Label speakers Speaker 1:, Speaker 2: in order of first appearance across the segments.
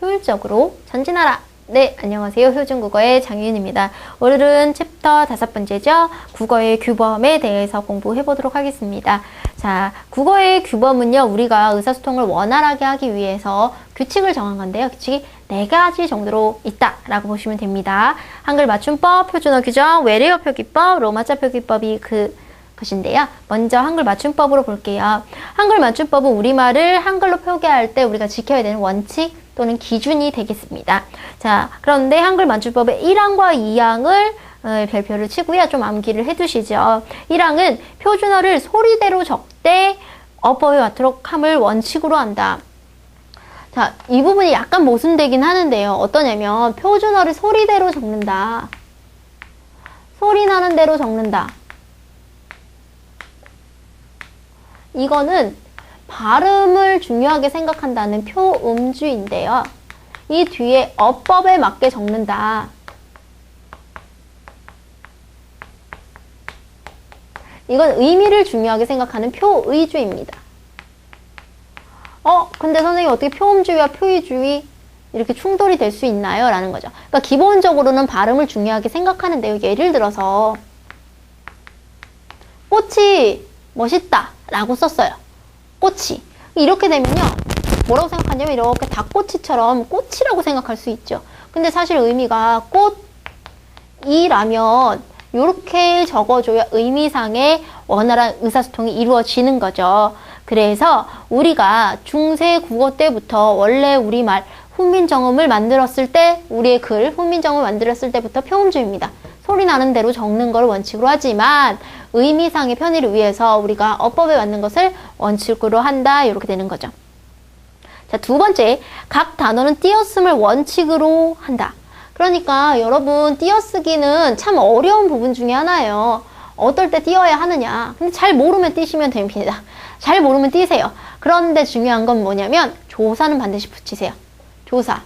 Speaker 1: 효율적으로 전진하라. 네, 안녕하세요. 효준국어의 장윤입니다. 오늘은 챕터 5번째죠. 국어의 규범에 대해서 공부해 보도록 하겠습니다. 자, 국어의 규범은요, 우리가 의사소통을 원활하게 하기 위해서 규칙을 정한 건데요. 규칙이 4가지 정도로 있다라고 보시면 됩니다. 한글 맞춤법, 표준어 규정, 외래어 표기법, 로마자 표기법이 것인데요. 먼저 한글 맞춤법으로 볼게요. 한글 맞춤법은 우리말을 한글로 표기할 때 우리가 지켜야 되는 원칙 또는 기준이 되겠습니다. 자, 그런데 한글 맞춤법의 1항과 2항을 별표를 치고요. 좀 암기를 해두시죠. 1항은 표준어를 소리대로 적되 어법에 맞도록 함을 원칙으로 한다. 자, 이 부분이 약간 모순되긴 하는데요. 어떠냐면 표준어를 소리대로 적는다. 소리 나는 대로 적는다. 이거는 발음을 중요하게 생각한다는 표음주의인데요. 이 뒤에 어법에 맞게 적는다. 이건 의미를 중요하게 생각하는 표의주의입니다. 근데 선생님 어떻게 표음주의와 표의주의 이렇게 충돌이 될 수 있나요? 라는 거죠. 그러니까 기본적으로는 발음을 중요하게 생각하는데요. 예를 들어서 꽃이 멋있다 라고 썼어요. 꽃이. 이렇게 되면요. 뭐라고 생각하냐면 이렇게 닭꼬치처럼 꽃이라고 생각할 수 있죠. 근데 사실 의미가 꽃이라면 이렇게 적어줘야 의미상의 원활한 의사소통이 이루어지는 거죠. 그래서 우리가 중세 국어 때부터 원래 우리말 훈민정음을 만들었을 때 우리의 글 훈민정음을 만들었을 때부터 표음주의입니다. 소리 나는 대로 적는 걸 원칙으로 하지만 의미상의 편의를 위해서 우리가 어법에 맞는 것을 원칙으로 한다. 이렇게 되는 거죠. 자, 두 번째, 각 단어는 띄어쓰기를 원칙으로 한다. 그러니까 여러분 띄어쓰기는 참 어려운 부분 중에 하나예요. 어떨 때 띄어야 하느냐. 근데 잘 모르면 띄시면 됩니다. 잘 모르면 띄세요. 그런데 중요한 건 뭐냐면 조사는 반드시 붙이세요. 조사.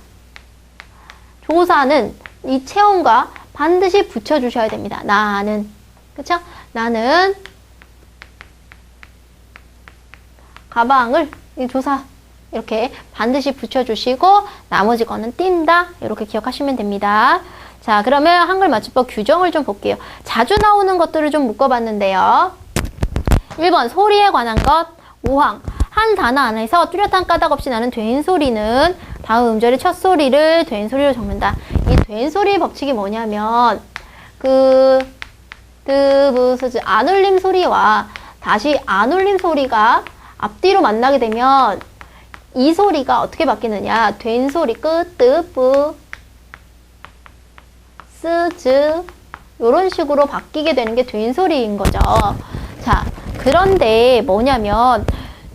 Speaker 1: 조사는 이 체온과 반드시 붙여주셔야 됩니다. 나는. 그쵸? 나는 가방을 이 조사 이렇게 반드시 붙여주시고 나머지 거는 띈다. 이렇게 기억하시면 됩니다. 자, 그러면 한글 맞춤법 규정을 좀 볼게요. 자주 나오는 것들을 좀 묶어봤는데요. 1번 소리에 관한 것. 5항 한 단어 안에서 뚜렷한 까닭 없이 나는 된소리는 다음 음절의 첫 소리를 된소리로 적는다. 이 된소리의 법칙이 뭐냐면 안 울림 소리와 다시 안 울림 소리가 앞뒤로 만나게 되면 이 소리가 어떻게 바뀌느냐. 된 소리 끝, 뜨, 뿌, 쓰, 즈 이런 식으로 바뀌게 되는 게 된 소리인 거죠. 자, 그런데 뭐냐면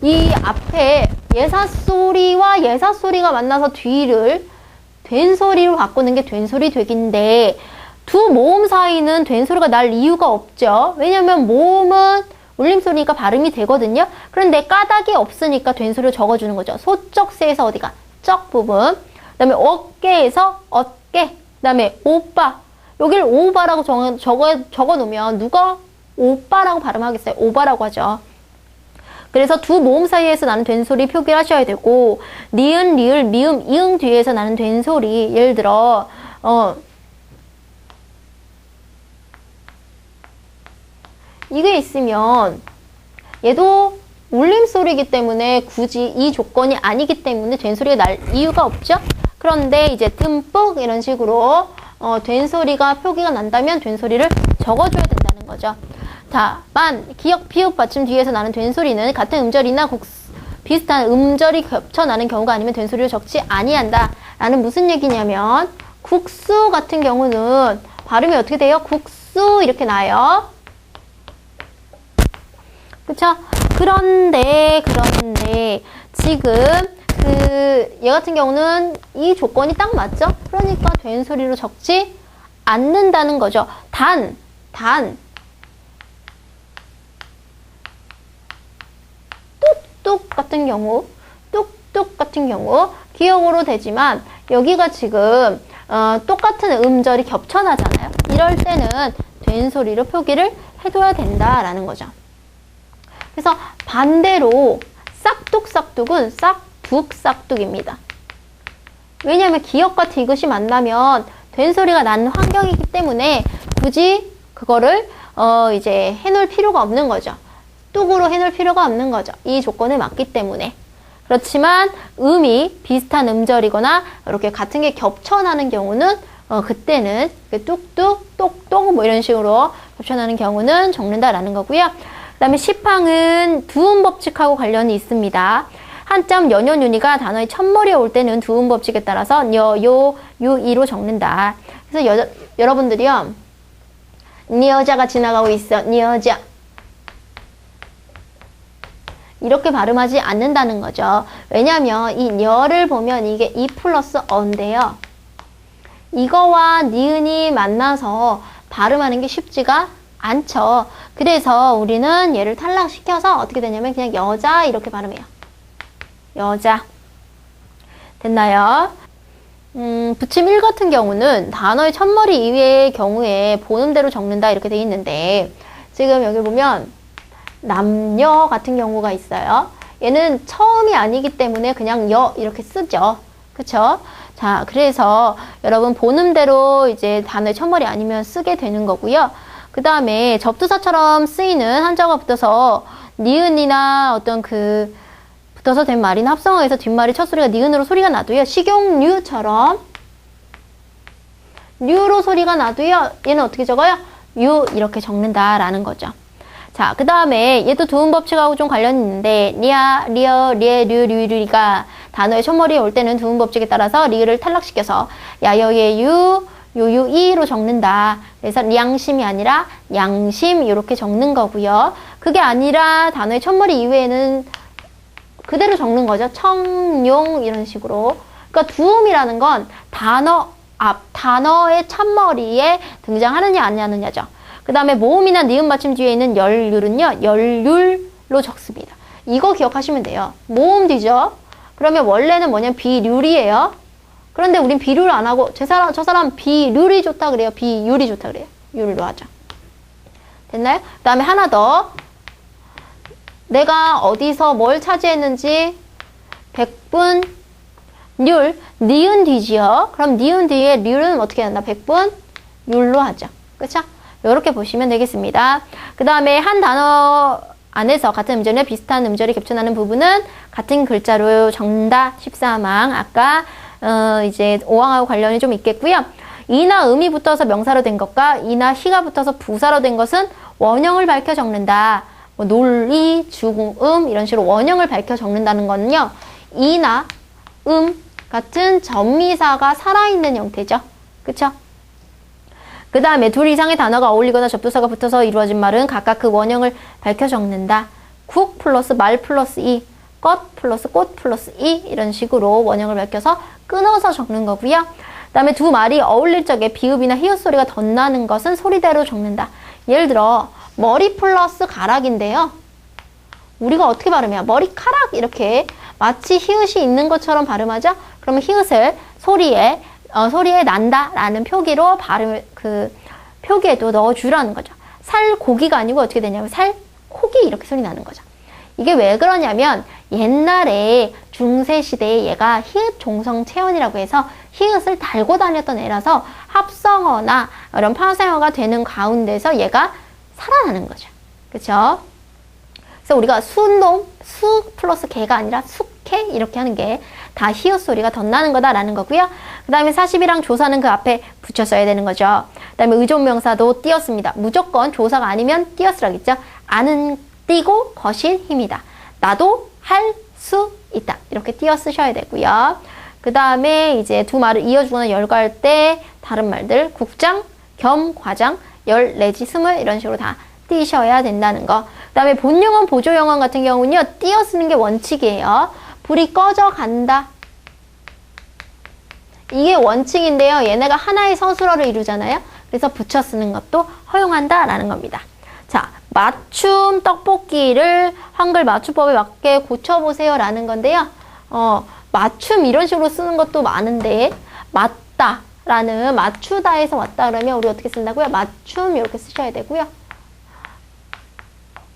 Speaker 1: 이 앞에 예사소리와 예사소리가 만나서 뒤를 된 소리로 바꾸는 게 된 소리 되기인데 두 모음 사이는 된 소리가 날 이유가 없죠. 왜냐면 모음은 울림소리니까 발음이 되거든요. 그런데 까닭이 없으니까 된 소리를 적어주는 거죠. 소쩍새에서 어디가? 쩍 부분. 그 다음에 어깨에서 어깨. 그 다음에 오빠. 여기를 오바라고 적어 놓으면 누가 오빠라고 발음하겠어요? 오바라고 하죠. 그래서 두 모음 사이에서 나는 된 소리 표기를 하셔야 되고 니은, 리을, 미음, 이응 뒤에서 나는 된 소리 예를 들어 이게 있으면 얘도 울림소리이기 때문에 굳이 이 조건이 아니기 때문에 된 소리가 날 이유가 없죠. 그런데 이제 듬뿍 이런 식으로 된 소리가 표기가 난다면 된 소리를 적어줘야 된다는 거죠. 다만 기역, 비읍, 받침 뒤에서 나는 된 소리는 같은 음절이나 비슷한 음절이 겹쳐 나는 경우가 아니면 된 소리를 적지 아니한다. 라는 무슨 얘기냐면 국수 같은 경우는 발음이 어떻게 돼요? 국수 이렇게 나요. 그쵸? 그런데 지금 얘 같은 경우는 이 조건이 딱 맞죠? 그러니까 된 소리로 적지 않는다는 거죠. 단 뚝뚝 같은 경우 기억으로 되지만 여기가 지금 똑같은 음절이 겹쳐나잖아요. 이럴 때는 된 소리로 표기를 해둬야 된다라는 거죠. 그래서 반대로 싹둑싹둑은 싹둑싹둑입니다. 왜냐하면 기역과 디귿이 만나면 된소리가 나는 환경이기 때문에 굳이 그거를 이제 해놓을 필요가 없는 거죠. 뚝으로 해놓을 필요가 없는 거죠. 이 조건에 맞기 때문에. 그렇지만 음이 비슷한 음절이거나 이렇게 같은 게 겹쳐나는 경우는 그때는 뚝뚝, 똑똑 뭐 이런 식으로 겹쳐나는 경우는 적는다라는 거고요. 그 다음에 시팡은 두음 법칙하고 관련이 있습니다. 한점 연연 윤이가 단어의 첫머리에 올 때는 두음 법칙에 따라서 여, 요, 유, 이로 적는다. 그래서 여러분들이요. 네 여자가 지나가고 있어. 네 여자. 이렇게 발음하지 않는다는 거죠. 왜냐하면 이 여를 보면 이게 이 플러스 어인데요. 이거와 니은이 만나서 발음하는 게 쉽지가 않죠. 그래서 우리는 얘를 탈락시켜서 어떻게 되냐면 그냥 여자 이렇게 발음해요. 여자. 됐나요? 붙임 1 같은 경우는 단어의 첫머리 이외의 경우에 본음대로 적는다 이렇게 돼 있는데 지금 여기 보면 남녀 같은 경우가 있어요. 얘는 처음이 아니기 때문에 그냥 여 이렇게 쓰죠. 그쵸? 자, 그래서 여러분 본음대로 이제 단어의 첫머리 아니면 쓰게 되는 거고요. 그 다음에 접두사처럼 쓰이는 한자가 붙어서 니은이나 어떤 붙어서 된 말이나 합성어에서 뒷말이 첫 소리가 니은으로 소리가 나도요. 식용유처럼 류로 소리가 나도요. 얘는 어떻게 적어요? 유 이렇게 적는다라는 거죠. 자, 그 다음에 얘도 두음 법칙하고 좀 관련이 있는데 리아, 리어, 리에, 류, 류가 단어의 첫머리에 올 때는 두음 법칙에 따라서 리를 탈락시켜서 야여의 유, 요유, 이로 적는다. 그래서 량심이 아니라 양심 이렇게 적는 거고요. 그게 아니라 단어의 첫머리 이외에는 그대로 적는 거죠. 청용 이런 식으로. 그러니까 두음이라는 건 단어의 첫머리에 등장하느냐 안 하느냐죠. 그 다음에 모음이나 니은 받침 뒤에 있는 열률은요. 열률로 적습니다. 이거 기억하시면 돼요. 모음 뒤죠. 그러면 원래는 뭐냐면 비률이에요. 그런데 우린 비률 안 하고 저 사람 비률이 좋다 그래요. 비율이 좋다 그래요. 율로 하죠. 됐나요? 그 다음에 하나 더. 내가 어디서 뭘 차지했는지 백분 률 니은 뒤지요. 그럼 니은 뒤에 률은 어떻게 한다? 백분 율로 하죠. 그쵸? 이렇게 보시면 되겠습니다. 그 다음에 한 단어 안에서 같은 음절이나 비슷한 음절이 겹쳐나는 부분은 같은 글자로 적는다. 14망. 아까 이제 5항하고 관련이 좀 있겠고요. 이나 음이 붙어서 명사로 된 것과 이나 희가 붙어서 부사로 된 것은 원형을 밝혀 적는다. 뭐 논리, 주음 이런 식으로 원형을 밝혀 적는다는 거는요. 이나 같은 전미사가 살아있는 형태죠. 그쵸? 그 다음에 둘 이상의 단어가 어울리거나 접두사가 붙어서 이루어진 말은 각각 그 원형을 밝혀 적는다. 국 플러스 말 플러스 이, 것 플러스 꽃 플러스 이 이런 식으로 원형을 밝혀서 끊어서 적는 거고요. 그 다음에 두 말이 어울릴 적에 비읍이나 히읗 소리가 덧나는 것은 소리대로 적는다. 예를 들어 머리 플러스 가락인데요. 우리가 어떻게 발음해요? 머리카락 이렇게 마치 히읗이 있는 것처럼 발음하죠? 그러면 히읗을 소리에 난다라는 표기로 표기에도 넣어주라는 거죠. 살고기가 아니고 어떻게 되냐면 살코기 이렇게 소리 나는 거죠. 이게 왜 그러냐면 옛날에 중세시대에 얘가 히읗 종성 체언이라고 해서 히읗을 달고 다녔던 애라서 합성어나 이런 파생어가 되는 가운데서 얘가 살아나는 거죠. 그쵸? 그래서 우리가 수 플러스 개가 아니라 숙회 이렇게 하는 게 다 히읗 소리가 덧나는 거다라는 거고요. 그 다음에 40이랑 조사는 그 앞에 붙여 써야 되는 거죠. 그 다음에 의존명사도 띄었습니다. 무조건 조사가 아니면 띄었으라겠죠. 아는 띄고 것인 힘이다. 나도 할 수 있다. 이렇게 띄어 쓰셔야 되고요. 그 다음에 이제 두 말을 이어주거나 열거할 때 다른 말들 국장, 겸, 과장, 열 내지 스물 이런 식으로 다 띄셔야 된다는 거. 그 다음에 본영원, 보조영원 같은 경우는요. 띄어 쓰는 게 원칙이에요. 불이 꺼져 간다. 이게 원칙인데요. 얘네가 하나의 서술어를 이루잖아요. 그래서 붙여 쓰는 것도 허용한다라는 겁니다. 자, 맞춤 떡볶이를 한글 맞춤법에 맞게 고쳐보세요 라는 건데요. 맞춤 이런 식으로 쓰는 것도 많은데 맞다 라는 맞추다에서 왔다 그러면 우리 어떻게 쓴다고요? 맞춤 이렇게 쓰셔야 되고요.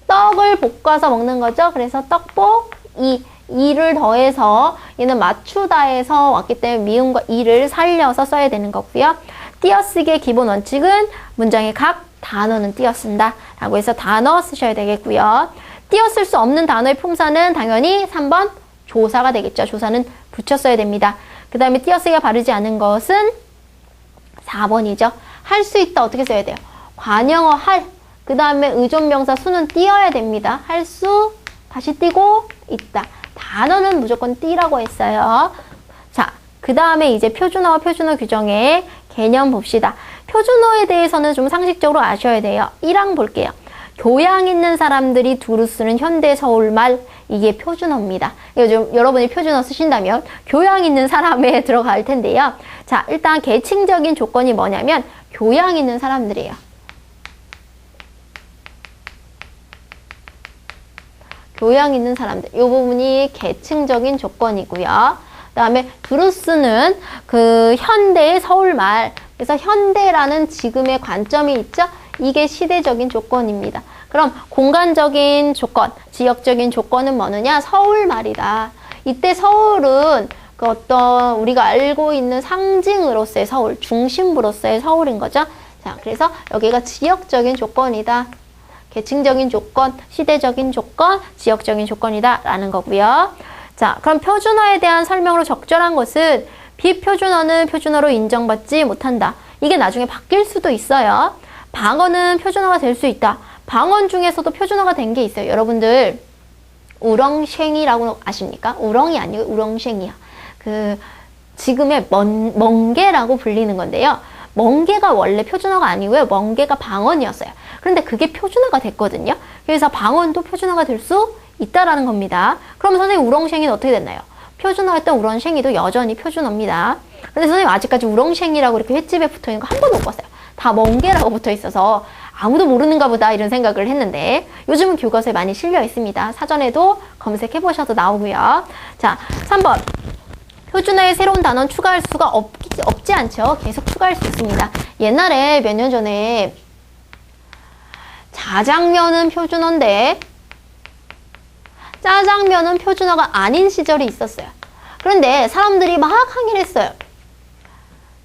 Speaker 1: 떡을 볶아서 먹는 거죠. 그래서 떡볶이 이를 더해서 얘는 맞추다에서 왔기 때문에 미음과 이를 살려서 써야 되는 거고요. 띄어쓰기의 기본 원칙은 문장의 각 단어는 띄어쓴다 라고 해서 단어 쓰셔야 되겠고요. 띄어쓸 수 없는 단어의 품사는 당연히 3번 조사가 되겠죠. 조사는 붙여 써야 됩니다. 그 다음에 띄어쓰기가 바르지 않은 것은 4번이죠. 할 수 있다 어떻게 써야 돼요? 관형어 할, 그 다음에 의존명사 수는 띄어야 됩니다. 할 수, 다시 띄고 있다. 단어는 무조건 띄라고 했어요. 자, 그 다음에 이제 표준어와 표준어 규정의 개념 봅시다. 표준어에 대해서는 좀 상식적으로 아셔야 돼요. 1항 볼게요. 교양 있는 사람들이 두루 쓰는 현대 서울말, 이게 표준어입니다. 요즘 여러분이 표준어 쓰신다면 교양 있는 사람에 들어갈 텐데요. 자, 일단 계층적인 조건이 뭐냐면 교양 있는 사람들이에요. 교양 있는 사람들. 이 부분이 계층적인 조건이고요. 그 다음에 두루 쓰는 그 현대의 서울말. 그래서 현대라는 지금의 관점이 있죠? 이게 시대적인 조건입니다. 그럼 공간적인 조건, 지역적인 조건은 뭐느냐? 서울말이다. 이때 서울은 그 어떤 우리가 알고 있는 상징으로서의 서울, 중심부로서의 서울인 거죠. 자, 그래서 여기가 지역적인 조건이다. 계층적인 조건, 시대적인 조건, 지역적인 조건이다 라는 거고요. 자, 그럼 표준어에 대한 설명으로 적절한 것은 비표준어는 표준어로 인정받지 못한다. 이게 나중에 바뀔 수도 있어요. 방언은 표준어가 될 수 있다. 방언 중에서도 표준어가 된 게 있어요. 여러분들 우렁쉥이라고 아십니까? 우렁이 아니고 우렁쉥이야. 그 지금의 멍게라고 불리는 건데요. 멍게가 원래 표준어가 아니고요. 멍게가 방언이었어요. 그런데 그게 표준어가 됐거든요. 그래서 방언도 표준어가 될 수 있다라는 겁니다. 그럼 선생님 우렁쉥이는 어떻게 됐나요? 표준어였던 우렁쉥이도 여전히 표준어입니다. 근데 선생님 아직까지 우렁쉥이라고 이렇게 횟집에 붙어있는 거 한 번도 못 봤어요. 다 멍게라고 붙어 있어서 아무도 모르는가 보다 이런 생각을 했는데 요즘은 교과서에 많이 실려 있습니다. 사전에도 검색해 보셔도 나오고요. 자, 3번. 표준어에 새로운 단어는 추가할 수가 없지 않죠. 계속 추가할 수 있습니다. 옛날에 몇 년 전에 자장면은 표준어인데 짜장면은 표준어가 아닌 시절이 있었어요. 그런데 사람들이 막 항의를 했어요.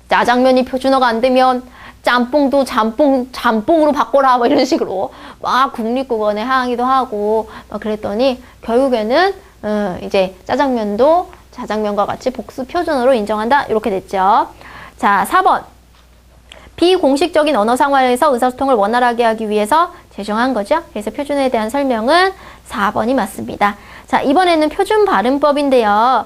Speaker 1: 짜장면이 표준어가 안 되면 짬뽕도 잠뽕으로 바꿔라 뭐 이런 식으로 막 국립국어원에 항의도 하고 막 그랬더니 결국에는 이제 짜장면도 자장면과 같이 복수 표준어로 인정한다 이렇게 됐죠. 자, 4번. 비공식적인 언어 상황에서 의사소통을 원활하게 하기 위해서 제정한 거죠. 그래서 표준어에 대한 설명은 4번이 맞습니다. 자, 이번에는 표준 발음법인데요.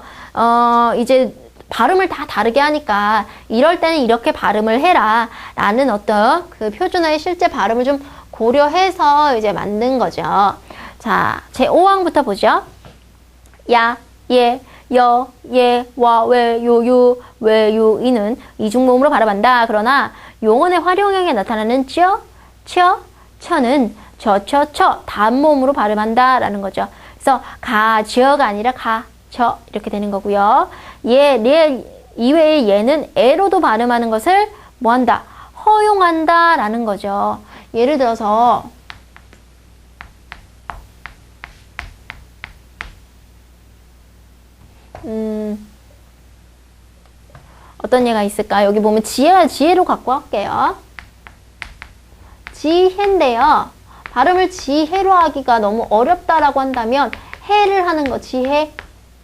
Speaker 1: 이제 발음을 다 다르게 하니까 이럴 때는 이렇게 발음을 해라 라는 어떤 그 표준어의 실제 발음을 좀 고려해서 이제 만든 거죠. 자, 제 5항부터 보죠. 야, 예, 여, 예, 와, 왜, 요, 유, 왜, 유, 이는 이중모음으로 발음한다. 그러나 용언의 활용형에 나타나는 쩌, 처, 처는 처 단모음으로 발음한다 라는 거죠. 그래서 가, 저가 아니라 가, 저 이렇게 되는 거고요. 예, 례 이외의 예는 에로도 발음하는 것을 뭐한다? 허용한다 라는 거죠. 예를 들어서 어떤 예가 있을까? 여기 보면 지혜로 갖고 갈게요. 지혜인데요. 발음을 지혜로 하기가 너무 어렵다라고 한다면 해를 하는 거, 지혜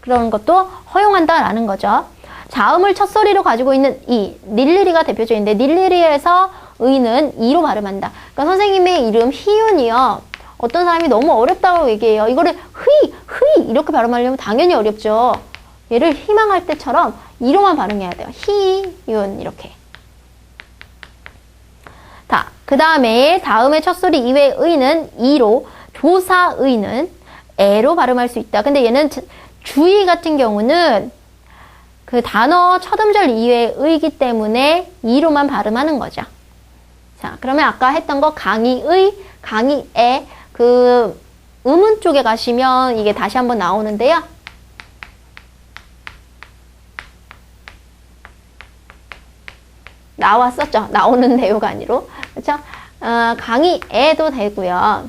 Speaker 1: 그런 것도 허용한다라는 거죠. 자음을 첫 소리로 가지고 있는 이, 닐리리가 대표적인데 닐리리에서 의는 이로 발음한다. 그러니까 선생님의 이름 희윤이요. 어떤 사람이 너무 어렵다고 얘기해요. 이거를 흐이 이렇게 발음하려면 당연히 어렵죠. 얘를 희망할 때처럼 이로만 발음해야 돼요. 희윤 이렇게. 자, 그 다음에 다음의 첫 소리 이외의 의는 이로, 조사의는 에로 발음할 수 있다. 근데 얘는 주의 같은 경우는 그 단어 첫 음절 이외의 의이기 때문에 이로만 발음하는 거죠. 자, 그러면 아까 했던 거 강의의, 강의에 그 음운 쪽에 가시면 이게 다시 한번 나오는데요. 나왔었죠. 나오는 내용 아니로. 그렇죠? 강의에도 되고요.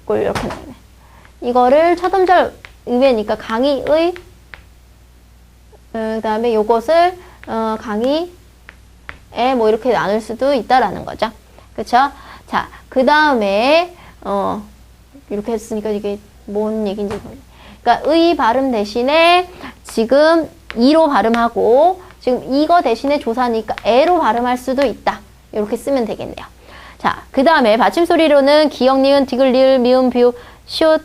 Speaker 1: 이걸 이렇게 나오네. 이거를 첫 음절 의외니까 강의의, 그 다음에 요것을 강의에 뭐 이렇게 나눌 수도 있다라는 거죠. 그쵸? 자, 그 다음에 이렇게 했으니까 이게 뭔 얘기인지 모르겠어요. 그러니까 의 발음 대신에 지금 이로 발음하고 지금 이거 대신에 조사니까 에로 발음할 수도 있다. 이렇게 쓰면 되겠네요. 자, 그 다음에 받침 소리로는 기역, 니은, 디귿, 리을, 미음, 비읍, 시옷,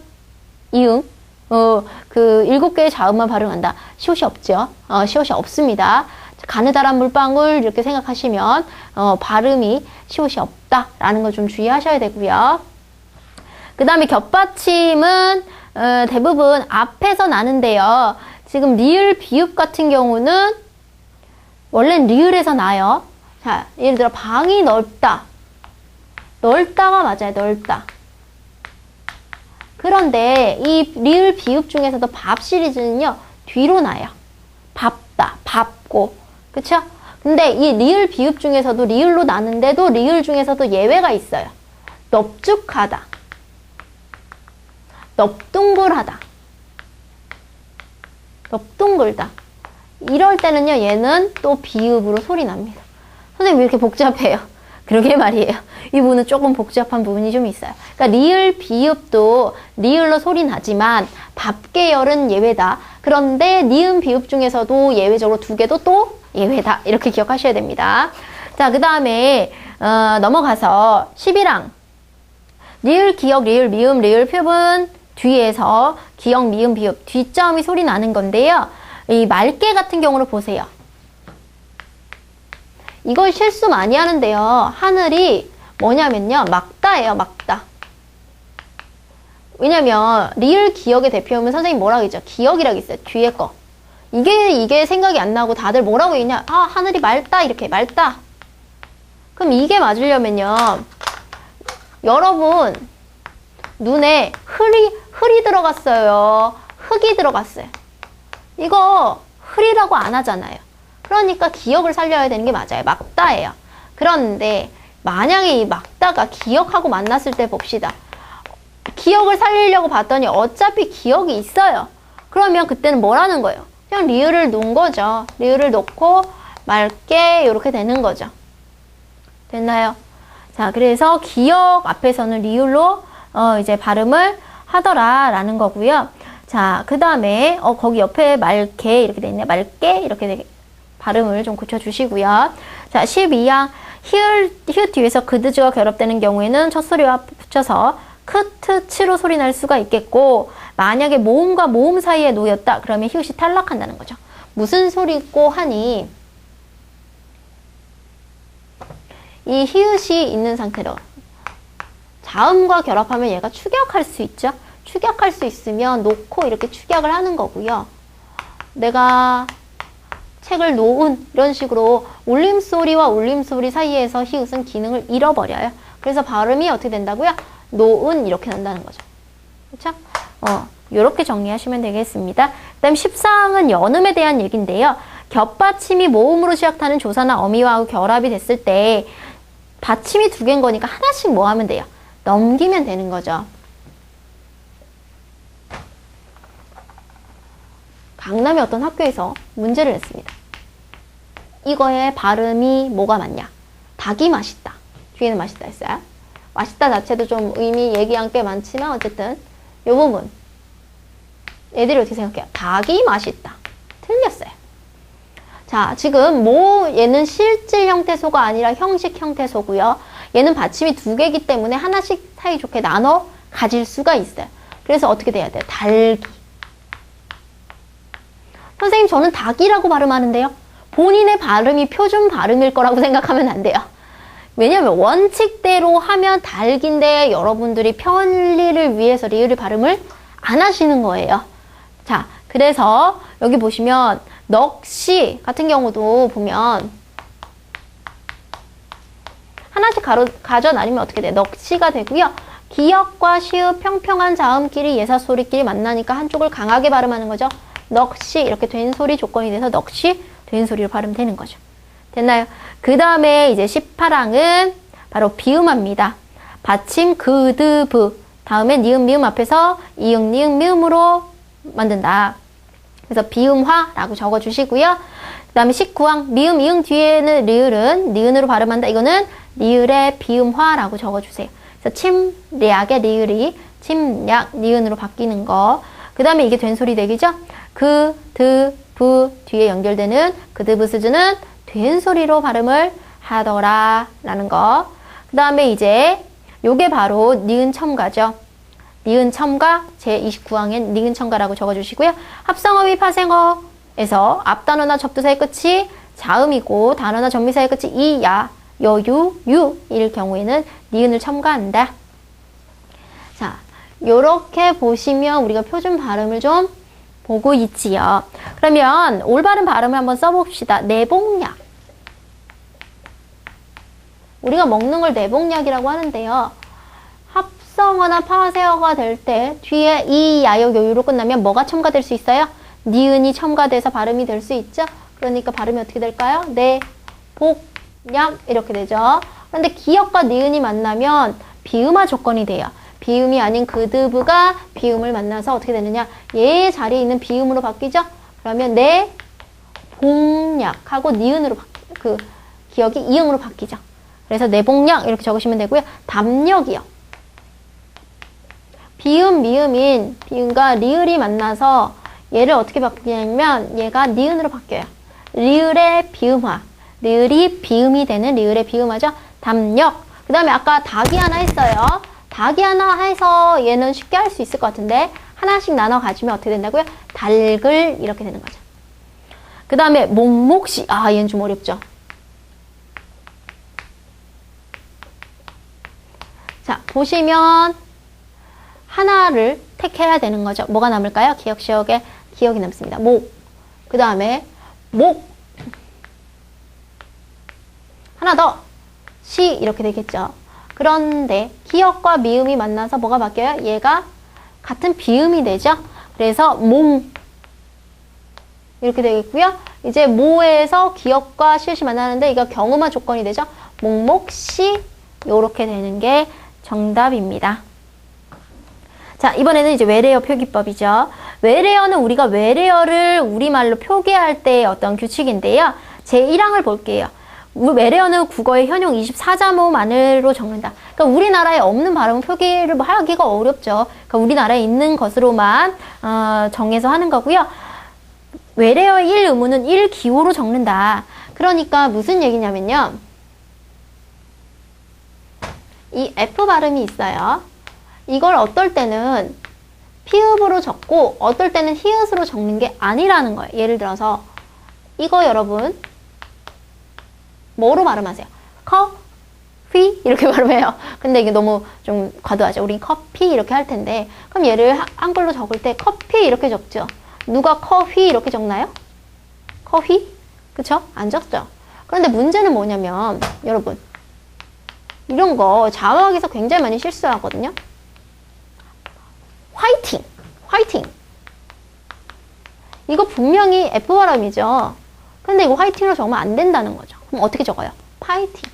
Speaker 1: 이응, 그 7개의 자음만 발음한다. 시옷이 없죠. 시옷이 없습니다. 가느다란 물방울 이렇게 생각하시면 발음이 시옷이 없다라는 걸 좀 주의하셔야 되고요. 그 다음에 겹받침은 대부분 앞에서 나는데요. 지금 리을, 비읍 같은 경우는 원래는 리을에서 나요. 자, 예를 들어 방이 넓다. 넓다가 맞아요. 넓다. 그런데 이 리을, 비읍 중에서도 밥 시리즈는요. 뒤로 나요. 밥다, 밥고. 그쵸? 근데 이 리을, 비읍 중에서도 리을로 나는데도 리을 중에서도 예외가 있어요. 넙죽하다. 넙둥글하다. 넙둥글다. 이럴 때는요. 얘는 또 비읍으로 소리 납니다. 선생님 왜 이렇게 복잡해요? 그러게 말이에요. 이 부분은 조금 복잡한 부분이 좀 있어요. 그러니까 리을, 비읍도 리을로 소리 나지만 밥 계열은 예외다. 그런데 니은, 비읍 중에서도 예외적으로 2개도 또 예외다. 이렇게 기억하셔야 됩니다. 자, 그 다음에 넘어가서 11항. 리을, 기역, 리을, 미음, 리을, 표은 뒤에서 기역, 미음, 비읍 뒷자음이 소리 나는 건데요. 이 말개 같은 경우를 보세요. 이걸 실수 많이 하는데요. 하늘이 뭐냐면요. 막다예요. 막다. 왜냐면 리을, 기역의 대표음은 선생님 뭐라고 했죠? 기역이라고 했어요. 뒤에 거. 이게 생각이 안 나고 다들 뭐라고 했냐? 아, 하늘이 맑다. 이렇게 맑다. 그럼 이게 맞으려면요. 여러분 눈에 흘이 들어갔어요. 흙이 들어갔어요. 이거 흘이라고 안 하잖아요. 그러니까 기역을 살려야 되는 게 맞아요. 막다예요. 그런데 만약에 이 막다가 기역하고 만났을 때 봅시다. 기역을 살리려고 봤더니 어차피 기역이 있어요. 그러면 그때는 뭐라는 거예요? 그냥 리을을 놓은 거죠. 리을을 놓고 맑게 이렇게 되는 거죠. 됐나요? 자, 그래서 기역 앞에서는 리을로 이제 발음을 하더라라는 거고요. 자, 그 다음에 거기 옆에 맑게 이렇게 돼 있네. 맑게 이렇게 발음을 좀 고쳐주시고요. 자, 12항 히읗 뒤에서 그드즈가 결합되는 경우에는 첫 소리와 붙여서 크트, 치로 소리 날 수가 있겠고, 만약에 모음과 모음 사이에 놓였다. 그러면 히읗이 탈락한다는 거죠. 무슨 소리고 하니 이 히읗이 있는 상태로 자음과 결합하면 얘가 축약할 수 있죠. 축약할 수 있으면 놓고 이렇게 축약을 하는 거고요. 내가 책을 놓은 이런 식으로 울림소리와 울림소리 사이에서 히읗은 기능을 잃어버려요. 그래서 발음이 어떻게 된다고요? 놓은 이렇게 난다는 거죠. 그렇죠? 이렇게 정리하시면 되겠습니다. 그 다음 14항은 연음에 대한 얘기인데요. 겹받침이 모음으로 시작하는 조사나 어미와 결합이 됐을 때 받침이 2개인 거니까 하나씩 뭐 하면 돼요? 넘기면 되는 거죠. 강남의 어떤 학교에서 문제를 냈습니다. 이거의 발음이 뭐가 맞냐? 닭이 맛있다. 뒤에는 맛있다 했어요. 맛있다 자체도 좀 의미 얘기한 꽤 많지만 어쨌든 이 부분 애들이 어떻게 생각해요? 닭이 맛있다. 틀렸어요. 자, 지금 얘는 실질 형태소가 아니라 형식 형태소고요. 얘는 받침이 2개이기 때문에 하나씩 사이좋게 나눠 가질 수가 있어요. 그래서 어떻게 돼야 돼요? 달기. 선생님, 저는 닭이라고 발음하는데요. 본인의 발음이 표준 발음일 거라고 생각하면 안 돼요. 왜냐면 원칙대로 하면 닭인데 여러분들이 편리를 위해서 리을 발음을 안 하시는 거예요. 자, 그래서 여기 보시면 넋이 같은 경우도 보면 하나씩 가져 나누면 어떻게 돼요? 넋이가 되고요. 기역과 시읍 평평한 자음끼리 예사소리끼리 만나니까 한쪽을 강하게 발음하는 거죠. 넋이 이렇게 된 소리 조건이 돼서 넋이 된 소리로 발음되는 거죠. 됐나요? 그 다음에 이제 18항은 바로 비음합니다. 받침 그드 브 다음에 니은, 미음 앞에서 이응, 니은, 미음으로 만든다. 그래서 비음화라고 적어주시고요. 그 다음에 19항 미음, 이응 뒤에는 리을은 니은으로 발음한다. 이거는 리을의 비음화라고 적어주세요. 그래서 침략의 리을이 침략, 니은으로 바뀌는 거. 그 다음에 이게 된소리 대기죠? 그, 드, 부 뒤에 연결되는 그드브스즈는 된소리로 발음을 하더라 라는 거. 그 다음에 이제 요게 바로 니은 첨가죠. 니은 첨가 제29항엔 니은 첨가라고 적어주시고요. 합성어휘 파생어에서 앞단어나 접두사의 끝이 자음이고 단어나 전미사의 끝이 이, 야, 여, 유, 일 경우에는 니은을 첨가한다. 자, 요렇게 보시면 우리가 표준 발음을 좀 보고 있지요. 그러면 올바른 발음을 한번 써봅시다. 내복약. 우리가 먹는 걸 내복약이라고 하는데요. 합성어나 파세어가 될 때 뒤에 이, 야, 여, 요, 유로 끝나면 뭐가 첨가될 수 있어요? 니은이 첨가돼서 발음이 될 수 있죠. 그러니까 발음이 어떻게 될까요? 내복약 이렇게 되죠. 그런데 기역과 니은이 만나면 비음화 조건이 돼요. 비음이 아닌 그드브가 비음을 만나서 어떻게 되느냐? 얘의 자리에 있는 비음으로 바뀌죠? 그러면 내 복약하고 니은으로 그 기역이 이응으로 바뀌죠. 그래서 내복약 이렇게 적으시면 되고요. 담력이요. 비음, 미음인 비음과 리을이 만나서 얘를 어떻게 바뀌냐면 얘가 니은으로 바뀌어요. 리을의 비음화. 리을이 비음이 되는 리을의 비음화죠. 담력. 그 다음에 아까 닭이 하나 했어요. 닭이 하나 해서 얘는 쉽게 할 수 있을 것 같은데 하나씩 나눠 가지면 어떻게 된다고요? 닭을 이렇게 되는 거죠. 그 다음에 목목시. 아, 얘는 좀 어렵죠. 자, 보시면 하나를 택해야 되는 거죠. 뭐가 남을까요? 기억, 시역에 기억이 남습니다. 목. 그 다음에 목. 하나 더. 시 이렇게 되겠죠. 그런데 기역과 미음이 만나서 뭐가 바뀌어요? 얘가 같은 비음이 되죠. 그래서 몽 이렇게 되겠고요. 이제 모에서 기역과 시옷이 만나는데 이거 경음화 조건이 되죠. 목목시 이렇게 되는 게 정답입니다. 자, 이번에는 이제 외래어 표기법이죠. 외래어는 우리가 외래어를 우리말로 표기할 때의 어떤 규칙인데요. 제1항을 볼게요. 외래어는 국어의 현용 24자모만으로 적는다. 그러니까 우리나라에 없는 발음은 표기를 뭐 하기가 어렵죠. 그러니까 우리나라에 있는 것으로만 정해서 하는 거고요. 외래어의 1의문은 1기호로 적는다. 그러니까 무슨 얘기냐면요. 이 F 발음이 있어요. 이걸 어떨 때는 피읍으로 적고 어떨 때는 히읗으로 적는 게 아니라는 거예요. 예를 들어서 이거 여러분 뭐로 발음하세요? 커피 이렇게 발음해요. 근데 이게 너무 좀 과도하죠. 우린 커피 이렇게 할 텐데 그럼 얘를 한글로 적을 때 커피 이렇게 적죠. 누가 커피 이렇게 적나요? 커피? 그쵸? 안 적죠. 그런데 문제는 뭐냐면 여러분 이런 거 자막에서 굉장히 많이 실수하거든요. 화이팅! 화이팅! 이거 분명히 F 발음이죠. 근데 이거 화이팅으로 적으면 안 된다는 거죠. 그럼 어떻게 적어요? 파이팅.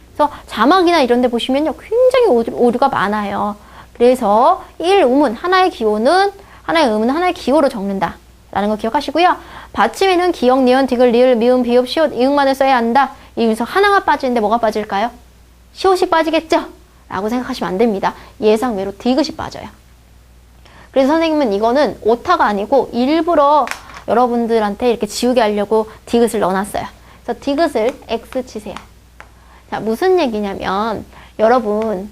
Speaker 1: 그래서 자막이나 이런 데 보시면요. 굉장히 오류가 많아요. 그래서 1우문, 하나의 기호는, 하나의 음은 하나의 기호로 적는다. 라는 거 기억하시고요. 받침에는 기역, 니은, 디귿, 리을, 미음, 비읍, 시옷, 이응만을 써야 한다. 여기서 하나가 빠지는데 뭐가 빠질까요? 시옷이 빠지겠죠? 라고 생각하시면 안 됩니다. 예상외로 디귿이 빠져요. 그래서 선생님은 이거는 오타가 아니고 일부러 여러분들한테 이렇게 지우게 하려고 디귿을 넣어놨어요. 그래서 디귿을 X 치세요. 자, 무슨 얘기냐면 여러분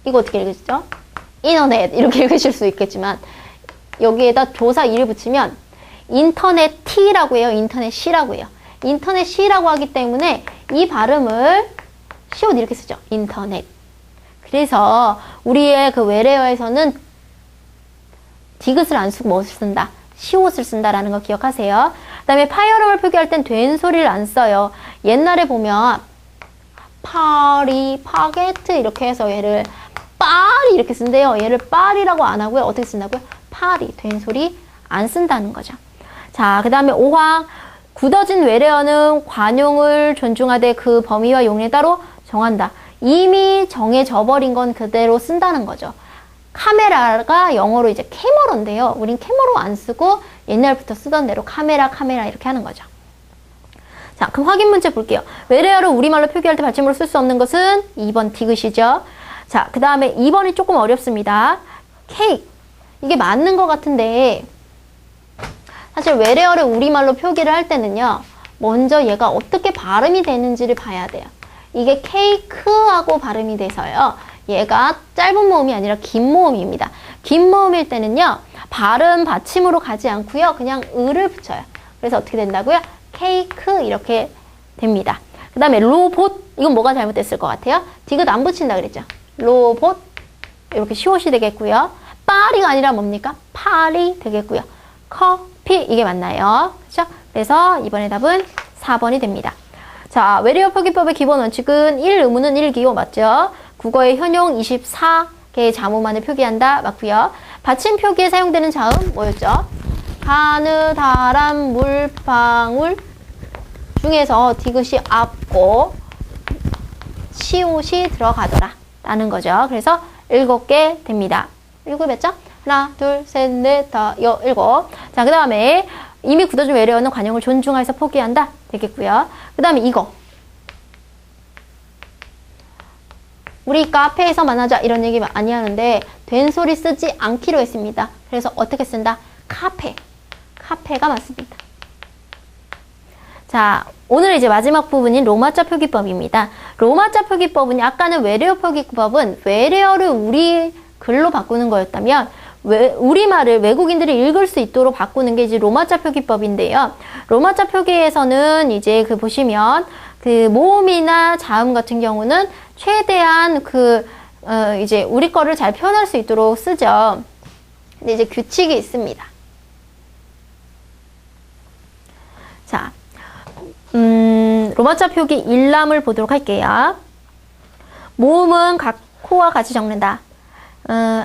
Speaker 1: 이거 어떻게 읽으시죠? 인터넷 이렇게 읽으실 수 있겠지만 여기에다 조사 이를 붙이면 인터넷 T라고 해요. 인터넷 C라고 해요. 인터넷 C라고 하기 때문에 이 발음을 시옷 이렇게 쓰죠. 인터넷. 그래서 우리의 그 외래어에서는 디귿을 안 쓰고 무엇을 쓴다? 시옷을 쓴다라는 거 기억하세요. 그 다음에 파열음을 표기할 땐 된 소리를 안 써요. 옛날에 보면 파리, 파게트 이렇게 해서 얘를 파리 이렇게 쓴대요. 얘를 파리라고 안 하고요. 어떻게 쓴다고요? 파리, 된 소리 안 쓴다는 거죠. 자, 그 다음에 5항 굳어진 외래어는 관용을 존중하되 그 범위와 용례 따로 정한다. 이미 정해져 버린 건 그대로 쓴다는 거죠. 카메라가 영어로 이제 캐머러인데요. 우린 캐머러 안 쓰고 옛날부터 쓰던 대로 카메라 이렇게 하는 거죠. 자, 그럼 확인 문제 볼게요. 외래어를 우리말로 표기할 때 받침으로 쓸 수 없는 것은 2번 디귿이죠. 자, 그 다음에 2번이 조금 어렵습니다. 케이크. 이게 맞는 것 같은데 사실 외래어를 우리말로 표기를 할 때는요. 먼저 얘가 어떻게 발음이 되는지를 봐야 돼요. 이게 케이크하고 발음이 돼서요. 얘가 짧은 모음이 아니라 긴 모음입니다. 긴 모음일 때는요. 발음 받침으로 가지 않고요. 그냥 을을 붙여요. 그래서 어떻게 된다고요? 케이크 이렇게 됩니다. 그 다음에 로봇. 이건 뭐가 잘못됐을 것 같아요? 디귿 안 붙인다 그랬죠? 로봇 이렇게 시옷이 되겠고요. 파리가 아니라 뭡니까? 파리 되겠고요. 커피 이게 맞나요? 그렇죠? 그래서 이번에 답은 4번이 됩니다. 자, 외래어 표기법의 기본 원칙은 1 의문은 1 기호 맞죠? 국어의 현용 24개의 자모만을 표기한다 맞고요. 받침 표기에 사용되는 자음 뭐였죠? 가느다란 물방울 중에서 디귿이 앞고 시옷이 들어가더라 라는 거죠. 그래서 7개 됩니다. 7 몇 점? 하나, 둘, 셋, 넷, 다, 여, 7. 자, 그 다음에 이미 굳어진 외래어는 관용을 존중해서 포기한다 되겠고요. 그 다음에 이거. 우리 카페에서 만나자 이런 얘기 많이 하는데 된소리 쓰지 않기로 했습니다. 그래서 어떻게 쓴다? 카페. 카페가 맞습니다. 자, 오늘 이제 마지막 부분인 로마자 표기법입니다. 로마자 표기법은 아까는 외래어 표기법은 외래어를 우리 글로 바꾸는 거였다면 우리말을 외국인들이 읽을 수 있도록 바꾸는 게 이제 로마자 표기법인데요. 로마자 표기에서는 이제 그 보시면 그 모음이나 자음 같은 경우는 최대한 이제 우리 거를 잘 표현할 수 있도록 쓰죠. 근데 이제 규칙이 있습니다. 자, 로마자 표기 일람을 보도록 할게요. 모음은 각 코와 같이 적는다.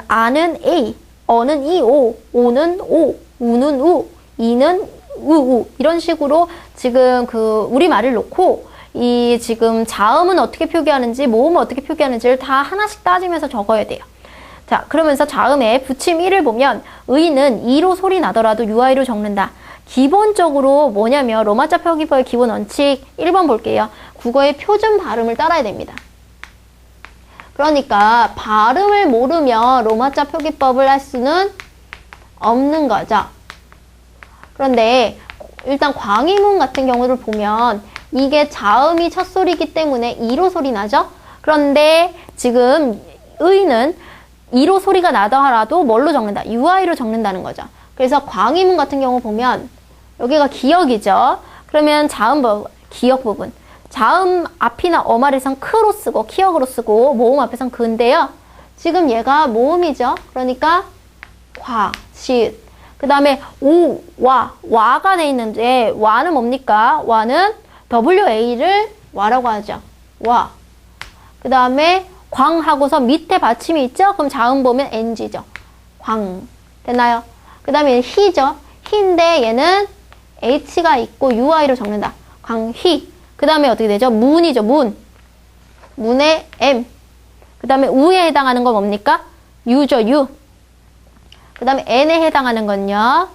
Speaker 1: 아는 A, 어는 이오, 오는 오, 우는 우, 이는 우우 이런 식으로 지금 그 우리말을 놓고 이 지금 자음은 어떻게 표기하는지 모음은 어떻게 표기하는지를 다 하나씩 따지면서 적어야 돼요. 자, 그러면서 자음에 붙임 1을 보면 의는 이로 소리 나더라도 유아이로 적는다. 기본적으로 뭐냐면 로마자 표기법의 기본 원칙 1번 볼게요. 국어의 표준 발음을 따라야 됩니다. 그러니까 발음을 모르면 로마자 표기법을 할 수는 없는 거죠. 그런데 일단 광의문 같은 경우를 보면 이게 자음이 첫 소리이기 때문에 이로 소리 나죠? 그런데 지금 의는 이로 소리가 나더라도 뭘로 적는다? 유아이로 적는다는 거죠. 그래서 광의문 같은 경우 보면 여기가 기역이죠. 그러면 자음 기역 부분. 자음 앞이나 어말에선 크로 쓰고 키역으로 쓰고 모음 앞에선 그인데요. 지금 얘가 모음이죠. 그러니까 과, 시읒. 그 다음에 오, 와가 돼 있는데 와는 뭡니까? 와는 WA를 와라고 하죠. 와. 그 다음에 광하고서 밑에 받침이 있죠? 그럼 자음 보면 NG죠. 광. 됐나요? 그 다음에 희죠. 희인데 얘는 H가 있고 UI로 적는다. 광희. 그 다음에 어떻게 되죠? 문이죠. 문의 M. 그 다음에 우에 해당하는 건 뭡니까? 유죠. 유. 그 다음에 N에 해당하는 건요.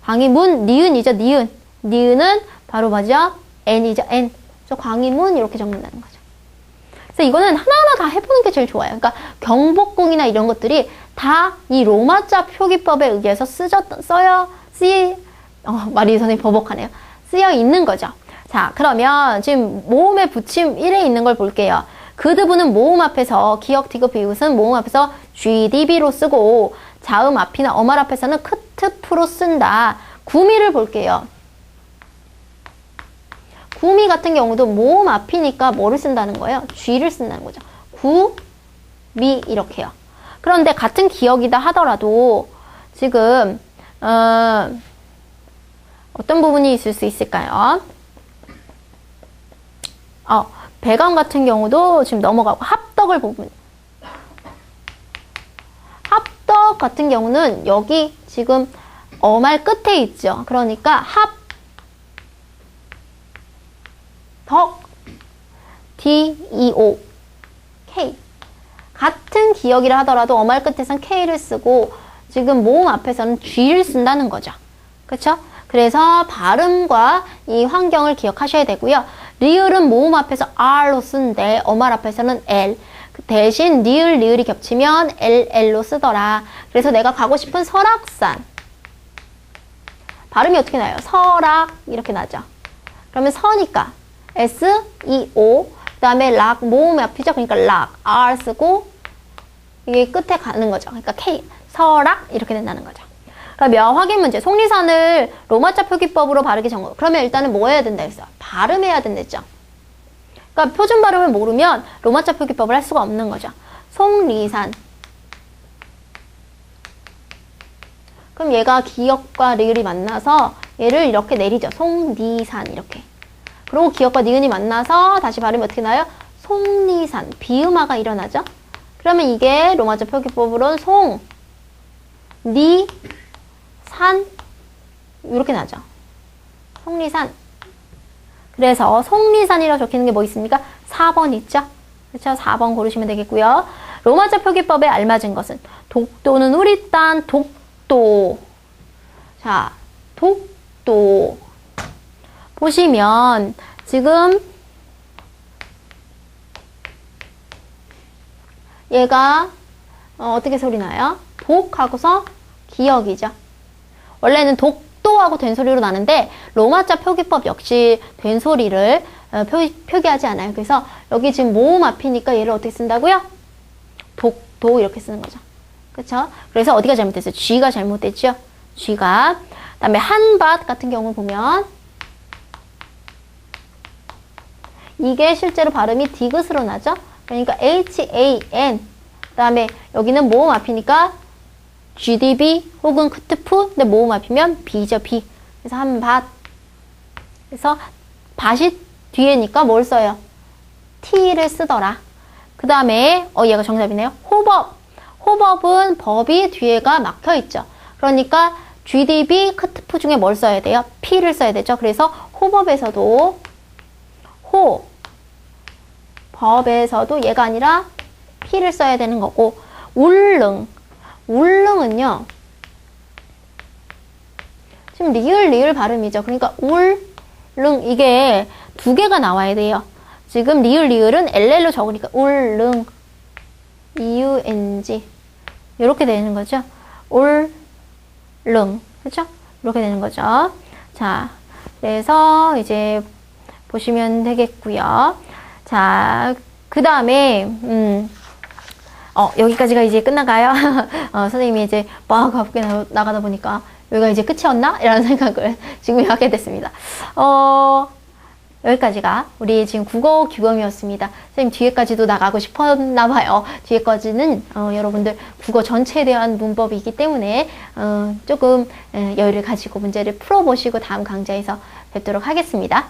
Speaker 1: 광희문, 니은이죠. 니은. 니은은 바로 뭐죠? N이죠. N. 저 광희문 이렇게 적는다는 거죠. 그래서 이거는 하나하나 다 해보는 게 제일 좋아요. 그러니까 경복궁이나 이런 것들이 다 이 로마자 표기법에 의해서 말이 선생님 버벅하네요. 쓰여 있는 거죠. 자, 그러면 지금 모음의 붙임 1에 있는 걸 볼게요. 그드부는 모음 앞에서 기역, 디귿, 비웃은 모음 앞에서 GDB로 쓰고 자음 앞이나 어말 앞에서는 크트프로 쓴다. 구미를 볼게요. 구미 같은 경우도 모음 앞이니까 뭐를 쓴다는 거예요? G를 쓴다는 거죠. 구미 이렇게요. 그런데 같은 기역이다 하더라도 지금 어떤 부분이 있을 수 있을까요? 배감 같은 경우도 지금 넘어가고 합덕을 보면 합덕 같은 경우는 여기 지금 어말 끝에 있죠. 그러니까 덕, D-E-O, K. 같은 기억이라 하더라도 어말 끝에선 K를 쓰고 지금 모음 앞에서는 G를 쓴다는 거죠. 그쵸? 그래서 발음과 이 환경을 기억하셔야 되고요. 리을은 모음 앞에서 R로 쓰는데 어말 앞에서는 L. 대신 니을, 리을이 겹치면 LL로 쓰더라. 그래서 내가 가고 싶은 설악산. 발음이 어떻게 나요? 설악 이렇게 나죠. 그러면 서니까 S-E-O 그 다음에 락 모음 앞이죠. 그러니까 락 R 쓰고 이게 끝에 가는 거죠. 그러니까 K 설악 이렇게 된다는 거죠. 그러면 확인 문제. 속리산을 로마자 표기법으로 바르게 적어. 그러면 일단은 뭐 해야 된다 했어요? 발음해야 된댔죠. 그러니까 표준 발음을 모르면 로마자 표기법을 할 수가 없는 거죠. 속리산. 그럼 얘가 기역과 리을이 만나서 얘를 이렇게 내리죠. 속리산 이렇게. 그리고 기역과 니은이 만나서 다시 발음이 어떻게 나요? 속리산. 비음화가 일어나죠. 그러면 이게 로마자 표기법으로는 송, 니, 산 이렇게 나죠. 속리산. 그래서 속리산이라고 적히는 게 뭐 있습니까? 4번 있죠? 그렇죠? 4번 고르시면 되겠고요. 로마자 표기법에 알맞은 것은 독도는 우리 땅 독도. 자, 독도. 보시면 지금 얘가 어떻게 소리 나요? 독하고서 기역이죠. 원래는 독도하고 된소리로 나는데 로마자 표기법 역시 된소리를 표기하지 않아요. 그래서 여기 지금 모음 앞이니까 얘를 어떻게 쓴다고요? 독도 이렇게 쓰는 거죠. 그렇죠? 그래서 어디가 잘못됐어요? G가 잘못됐죠? G가. 그다음에 한밭 같은 경우 보면 이게 실제로 발음이 디귿으로 나죠? 그러니까 HAN. 그다음에 여기는 모음 앞이니까 GDB 혹은 크트프. 근데 모음 앞이면 B죠, B. 그래서 한밭. 그래서 밭이 뒤에니까 뭘 써요? T를 쓰더라. 그 다음에 얘가 정답이네요. 호법. 호법은 법이 뒤에가 막혀 있죠. 그러니까 GDB, 크트프 중에 뭘 써야 돼요? P를 써야 되죠. 그래서 호법에서도 법에서도 얘가 아니라 P를 써야 되는 거고, 울릉. 울릉은요, 지금 리을 발음이죠. 그러니까 울릉, 이게 두 개가 나와야 돼요. 지금 리을은 LL로 적으니까 울릉, EUNG 이렇게 되는 거죠. 울릉, 그렇죠? 이렇게 되는 거죠. 자, 그래서 이제 보시면 되겠고요. 자, 그 다음에 여기까지가 이제 끝나가요. 선생님이 이제 막 가볍게 나가다 보니까 여기가 이제 끝이었나? 이라는 생각을 지금 하게 됐습니다. 여기까지가 우리 지금 국어 규범이었습니다. 선생님 뒤에까지도 나가고 싶었나 봐요. 뒤에까지는 여러분들 국어 전체에 대한 문법이기 때문에 조금 여유를 가지고 문제를 풀어보시고 다음 강좌에서 뵙도록 하겠습니다.